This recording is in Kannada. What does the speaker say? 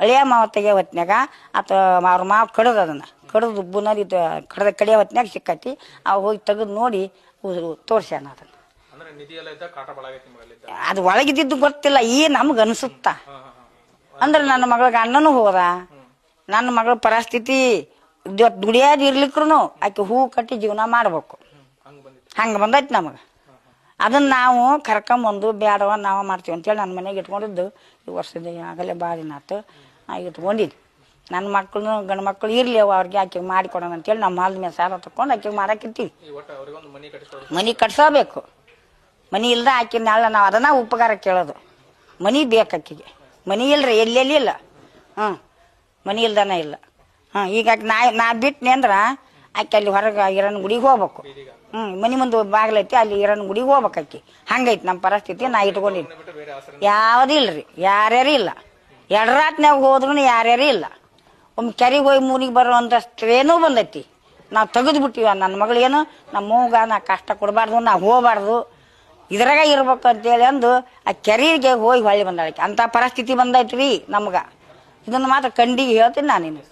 ಹಳೆಯ ಮಾವ ತೆಗಿಯೋ ಹೊತ್ನ್ಯಾಗ ಆತ ಅವ್ರ ಮಾವ ಕಡ್ದು ಅದನ್ನು ಕಡ್ದು ಬುನಾದಿ ಕಡಿಯೋ ಹೊತ್ನ್ಯಾಗ ಸಿಕ್ಕೈತಿ ಅವು ಹೋಗಿ ತೆಗೆದು ನೋಡಿ ತೋರ್ಸ್ಯಾನ ಅದನ್ನು. ಅದು ಒಳಗಿದ್ದು ಗೊತ್ತಿಲ್ಲ, ಈ ನಮ್ಗೆ ಅನಿಸುತ್ತ. ಅಂದ್ರೆ ನನ್ನ ಮಗಳಿಗೆ ಅಣ್ಣನೂ ಹೋದ, ನನ್ನ ಮಗಳ ಪರಿಸ್ಥಿತಿ ದುಡಿಯೋದು ಇರ್ಲಿಕ್ರು ಆಕೆ ಹೂ ಕಟ್ಟಿ ಜೀವನ ಮಾಡ್ಬೇಕು, ಹಂಗೆ ಬಂದೈತಿ ನಮಗೆ. ಅದನ್ನ ನಾವು ಕರ್ಕೊಂಬಂದು ಬೇಡವ ನಾವು ಮಾಡ್ತೀವಿ ಅಂತೇಳಿ ನನ್ನ ಮನೆಗೆ ಇಟ್ಕೊಂಡಿದ್ದು ಈ ವರ್ಷದ ಆಗಲೇ ಭಾಳ ದಿನ ಆಯ್ತು. ಇಟ್ಕೊಂಡಿದ್ದು ನನ್ನ ಮಕ್ಕಳು ಗಂಡು ಮಕ್ಕಳು ಇರಲಿ ಅವ್ರಿಗೆ ಆಕೆ ಮಾಡಿಕೊಡೋಣ ಅಂತೇಳಿ ನಮ್ಮ ಹಾಲ್ ಮೇಲೆ ಸಾಲ ತಕೊಂಡು ಆಕೆ ಮಾಡಾಕಿರ್ತೀವಿ. ಮನೆ ಕಟ್ಸೋಬೇಕು, ಮನೆ ಇಲ್ದ ಆಕೆ ನಾಳೆ ನಾವು ಅದನ್ನ ಉಪಕಾರ ಕೇಳೋದು. ಮನೆ ಬೇಕು ಆಕೆಗೆ, ಮನೆ ಇಲ್ರಿ ಎಲ್ಲೆಲ್ಲಿ ಇಲ್ಲ. ಮನೆ ಇಲ್ದಾನ ಇಲ್ಲ. ಈಗ ನಾ ಬಿಟ್ಟನೆ ಅಂದ್ರೆ ಆಕೆ ಅಲ್ಲಿ ಹೊರಗೆ ಇರೋನ್ ಗುಡಿಗೆ ಹೋಗ್ಬೇಕು. ಮನೆ ಮುಂದೆ ಬಾಗ್ಲೈತಿ, ಅಲ್ಲಿ ಇರೋನ್ ಗುಡಿಗೆ ಹೋಗ್ಬೇಕು ಆಕಿ. ಹಂಗೈತಿ ನಮ್ಮ ಪರಿಸ್ಥಿತಿ. ನಾ ಇಟ್ಕೊಂಡಿದ್ದು ಯಾವುದೂ ಇಲ್ರಿ, ಯಾರ್ಯಾರು ಇಲ್ಲ. ಎಡರಾತ್ನಾಗ ಹೋದ್ರೂ ಯಾರ್ಯಾರು ಇಲ್ಲ. ಒಮ್ಮೆ ಕೆರೆಗೆ ಹೋಗಿ ಮೂನಿಗೆ ಬರುವಂತಷ್ಟೇನೂ ಬಂದೈತಿ. ನಾವು ತೆಗೆದು ಬಿಟ್ಟಿವ. ನನ್ನ ಮಗಳೇನು ನಮ್ಮ ಮೂಗ ನಾ ಕಷ್ಟ ಕೊಡಬಾರ್ದು, ನಾ ಹೋಗಬಾರ್ದು, ಇದ್ರಾಗ ಇರ್ಬೇಕು ಅಂತೇಳಿ ಅಂದು ಆ ಕೆರೆಗೆ ಹೋಗಿ ಹೊಳ್ಳಿ ಬಂದಾಳಕ್ಕೆ. ಅಂಥ ಪರಿಸ್ಥಿತಿ ಬಂದೈತ್ರಿ ನಮ್ಗೆ. ಇದನ್ನು ಮಾತ್ರ ಕಂಡಿಗೆ ಹೇಳ್ತೀನಿ ನಾನಿನ್ನು.